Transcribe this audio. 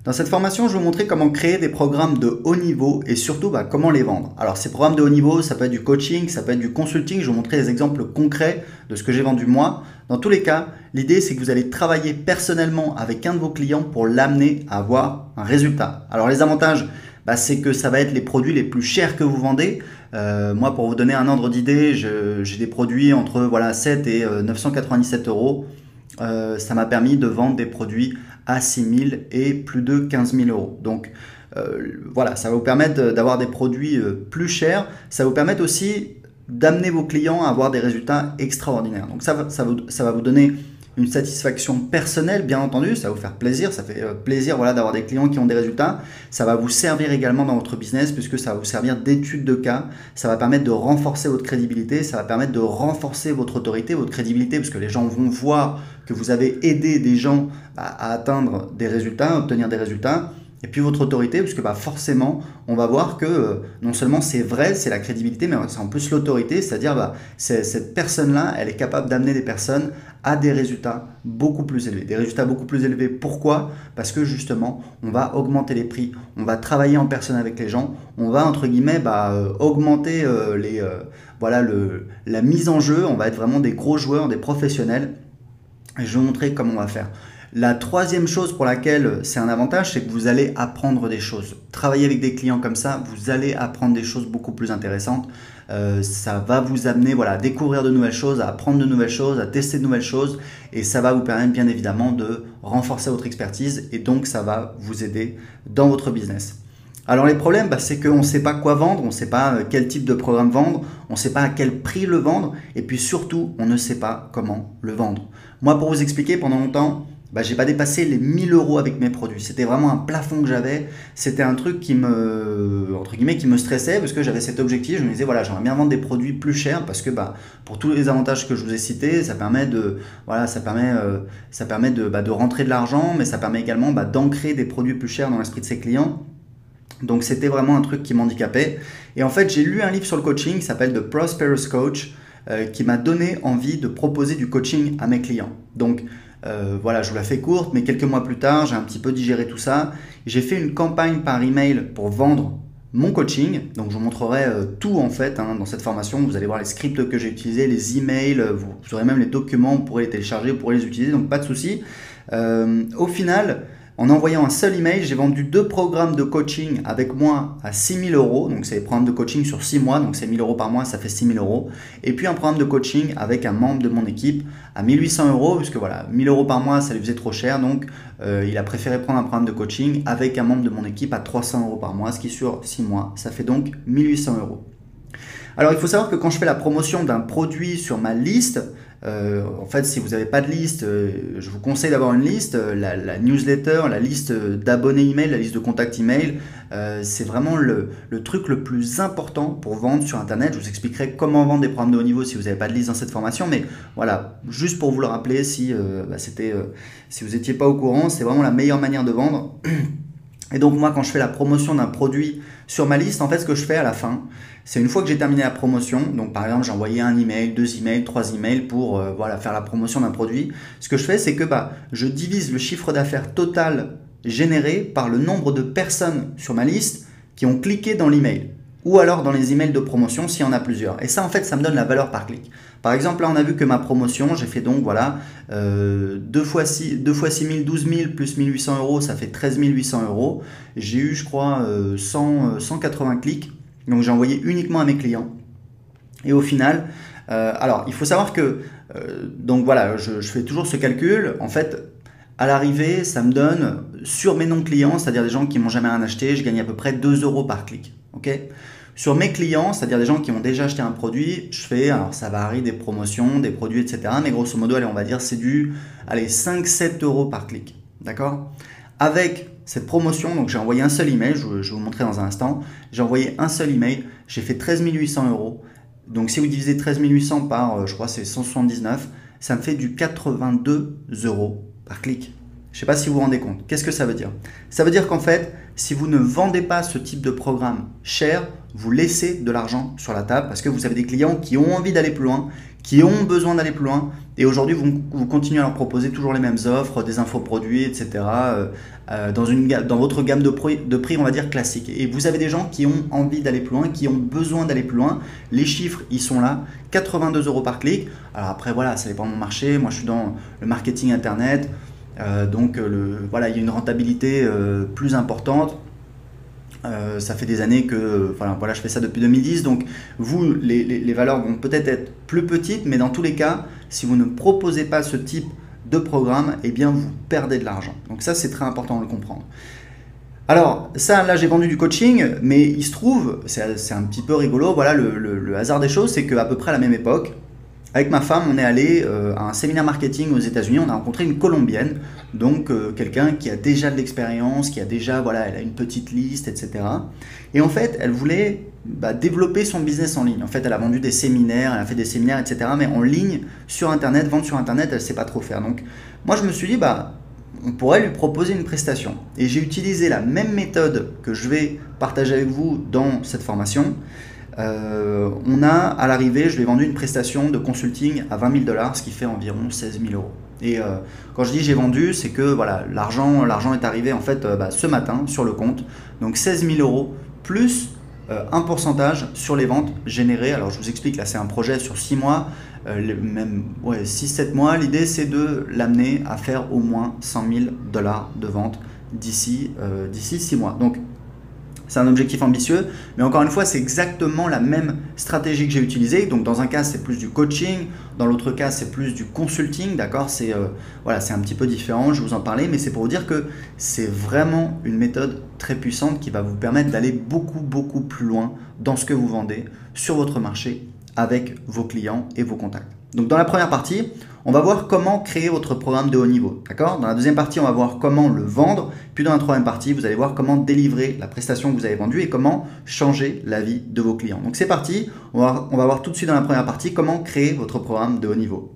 Dans cette formation, je vais vous montrer comment créer des programmes de haut niveau et surtout comment les vendre. Alors ces programmes de haut niveau, ça peut être du coaching, ça peut être du consulting. Je vais vous montrer des exemples concrets de ce que j'ai vendu moi. Dans tous les cas, l'idée c'est que vous allez travailler personnellement avec un de vos clients pour l'amener à avoir un résultat. Alors les avantages, c'est que ça va être les produits les plus chers que vous vendez. Moi, pour vous donner un ordre d'idée, j'ai des produits entre 7 et 997 euros. Ça m'a permis de vendre des produits à 6 000 et plus de 15 000 euros. Donc ça va vous permettre d'avoir des produits plus chers. Ça va vous permettre aussi d'amener vos clients à avoir des résultats extraordinaires. Donc ça va vous donner une satisfaction personnelle, bien entendu, ça va vous faire plaisir, ça fait plaisir d'avoir des clients qui ont des résultats. Ça va vous servir également dans votre business puisque ça va vous servir d'étude de cas. Ça va permettre de renforcer votre crédibilité, ça va permettre de renforcer votre autorité, votre crédibilité, parce que les gens vont voir que vous avez aidé des gens à atteindre des résultats, à obtenir des résultats. Et puis votre autorité, puisque forcément, on va voir que non seulement c'est vrai, c'est la crédibilité, mais c'est en plus l'autorité, c'est-à-dire cette personne-là, elle est capable d'amener des personnes à des résultats beaucoup plus élevés. Des résultats beaucoup plus élevés, pourquoi? Parce que justement, on va augmenter les prix, on va travailler en personne avec les gens, on va entre guillemets augmenter la mise en jeu, on va être vraiment des gros joueurs, des professionnels. Et je vais vous montrer comment on va faire. La troisième chose pour laquelle c'est un avantage, c'est que vous allez apprendre des choses. Travailler avec des clients comme ça, vous allez apprendre des choses beaucoup plus intéressantes. Ça va vous amener à découvrir de nouvelles choses, à apprendre de nouvelles choses, à tester de nouvelles choses. Et ça va vous permettre bien évidemment de renforcer votre expertise et donc ça va vous aider dans votre business. Alors les problèmes, c'est qu'on ne sait pas quoi vendre, on ne sait pas quel type de programme vendre, on ne sait pas à quel prix le vendre et puis surtout, on ne sait pas comment le vendre. Moi, pour vous expliquer, pendant longtemps, j'ai pas dépassé les 1000 euros avec mes produits. C'était vraiment un plafond que j'avais. C'était un truc qui me stressait parce que j'avais cet objectif. Je me disais, j'aimerais bien vendre des produits plus chers parce que pour tous les avantages que je vous ai cités, ça permet de rentrer de l'argent, mais ça permet également d'ancrer des produits plus chers dans l'esprit de ses clients. Donc c'était vraiment un truc qui m'handicapait. Et en fait, j'ai lu un livre sur le coaching qui s'appelle The Prosperous Coach qui m'a donné envie de proposer du coaching à mes clients. Donc je vous la fais courte, mais quelques mois plus tard, j'ai un petit peu digéré tout ça. J'ai fait une campagne par email pour vendre mon coaching. Donc, je vous montrerai tout en fait dans cette formation. Vous allez voir les scripts que j'ai utilisés, les emails, vous aurez même les documents, vous pourrez les télécharger, vous pourrez les utiliser, donc pas de souci. Au final, en envoyant un seul email, j'ai vendu 2 programmes de coaching avec moi à 6 000 euros. Donc, c'est des programmes de coaching sur 6 mois. Donc, c'est 1 000 euros par mois, ça fait 6 000 euros. Et puis, un programme de coaching avec un membre de mon équipe à 1 800 euros. Puisque 1 000 euros par mois, ça lui faisait trop cher. Donc, il a préféré prendre un programme de coaching avec un membre de mon équipe à 300 euros par mois. Ce qui, sur 6 mois, ça fait donc 1 800 euros. Alors, il faut savoir que quand je fais la promotion d'un produit sur ma liste, en fait, si vous n'avez pas de liste, je vous conseille d'avoir une liste. La newsletter, la liste d'abonnés email, la liste de contacts email, c'est vraiment le truc le plus important pour vendre sur Internet. Je vous expliquerai comment vendre des programmes de haut niveau si vous n'avez pas de liste dans cette formation. Mais voilà, juste pour vous le rappeler, si vous n'étiez pas au courant, c'est vraiment la meilleure manière de vendre. Et donc moi, quand je fais la promotion d'un produit sur ma liste, en fait, ce que je fais à la fin, c'est une fois que j'ai terminé la promotion, donc par exemple, j'ai envoyé un email, 2 emails, 3 emails pour faire la promotion d'un produit. Ce que je fais, c'est que je divise le chiffre d'affaires total généré par le nombre de personnes sur ma liste qui ont cliqué dans l'email ou alors dans les emails de promotion s'il y en a plusieurs. Et ça, en fait, ça me donne la valeur par clic. Par exemple, là, on a vu que ma promotion, j'ai fait donc 2 fois 6 000, 12 000 plus 1 800 euros, ça fait 13 800 euros. J'ai eu, je crois, 180 clics. Donc, j'ai envoyé uniquement à mes clients. Et au final, alors, il faut savoir que, je fais toujours ce calcul. En fait, à l'arrivée, ça me donne, sur mes non-clients, c'est-à-dire des gens qui m'ont jamais rien acheté, je gagne à peu près 2 euros par clic. Okay. Sur mes clients, c'est-à-dire des gens qui ont déjà acheté un produit, je fais, alors ça varie des promotions, des produits, etc. Mais grosso modo, allez, on va dire c'est du 5-7 euros par clic. D'accord? Avec cette promotion, donc j'ai envoyé un seul email, je vais vous montrer dans un instant. J'ai envoyé un seul email, j'ai fait 13 800 euros. Donc si vous divisez 13 800 par, je crois c'est 179, ça me fait du 82 euros par clic. Je ne sais pas si vous vous rendez compte. Qu'est-ce que ça veut dire? Ça veut dire qu'en fait, si vous ne vendez pas ce type de programme cher, vous laissez de l'argent sur la table parce que vous avez des clients qui ont envie d'aller plus loin, qui ont besoin d'aller plus loin. Et aujourd'hui, vous continuez à leur proposer toujours les mêmes offres, des infoproduits, etc. Dans votre gamme de prix, on va dire classique. Et vous avez des gens qui ont envie d'aller plus loin, qui ont besoin d'aller plus loin. Les chiffres, ils sont là. 82 € par clic. Alors après, voilà, ça dépend de mon marché. Moi, je suis dans le marketing internet. Voilà, il y a une rentabilité plus importante. Ça fait des années que voilà, je fais ça depuis 2010, donc vous, les valeurs vont peut-être être plus petites, mais dans tous les cas, si vous ne proposez pas ce type de programme, eh bien vous perdez de l'argent. Donc ça, c'est très important de le comprendre. Alors ça, là j'ai vendu du coaching, mais il se trouve, c'est un petit peu rigolo, voilà, le hasard des choses, c'est qu'à peu près à la même époque, avec ma femme, on est allé à un séminaire marketing aux États-Unis. On a rencontré une Colombienne, donc quelqu'un qui a déjà de l'expérience, qui a déjà, voilà, elle a une petite liste, etc. Et en fait, elle voulait développer son business en ligne. En fait, elle a vendu des séminaires, elle a fait des séminaires, etc. Mais en ligne, sur Internet, vendre sur Internet, elle ne sait pas trop faire. Donc, moi, je me suis dit, on pourrait lui proposer une prestation. Et j'ai utilisé la même méthode que je vais partager avec vous dans cette formation. À l'arrivée, je lui ai vendu une prestation de consulting à 20 000 $, ce qui fait environ 16 000 €. Et quand je dis j'ai vendu, c'est que voilà, l'argent est arrivé en fait ce matin sur le compte. Donc 16 000 € plus un pourcentage sur les ventes générées. Alors je vous explique, là c'est un projet sur 6 mois, même 6-7 mois. L'idée c'est de l'amener à faire au moins 100 000 $ de ventes d'ici 6 mois. Donc c'est un objectif ambitieux, mais encore une fois, c'est exactement la même stratégie que j'ai utilisée. Donc, dans un cas, c'est plus du coaching, dans l'autre cas, c'est plus du consulting, d'accord ? C'est un petit peu différent, je vais vous en parler, mais c'est pour vous dire que c'est vraiment une méthode très puissante qui va vous permettre d'aller beaucoup, beaucoup plus loin dans ce que vous vendez sur votre marché avec vos clients et vos contacts. Donc, dans la première partie, on va voir comment créer votre programme de haut niveau, d'accord ? Dans la deuxième partie, on va voir comment le vendre. Puis dans la troisième partie, vous allez voir comment délivrer la prestation que vous avez vendue et comment changer la vie de vos clients. Donc c'est parti, on va voir tout de suite dans la première partie comment créer votre programme de haut niveau.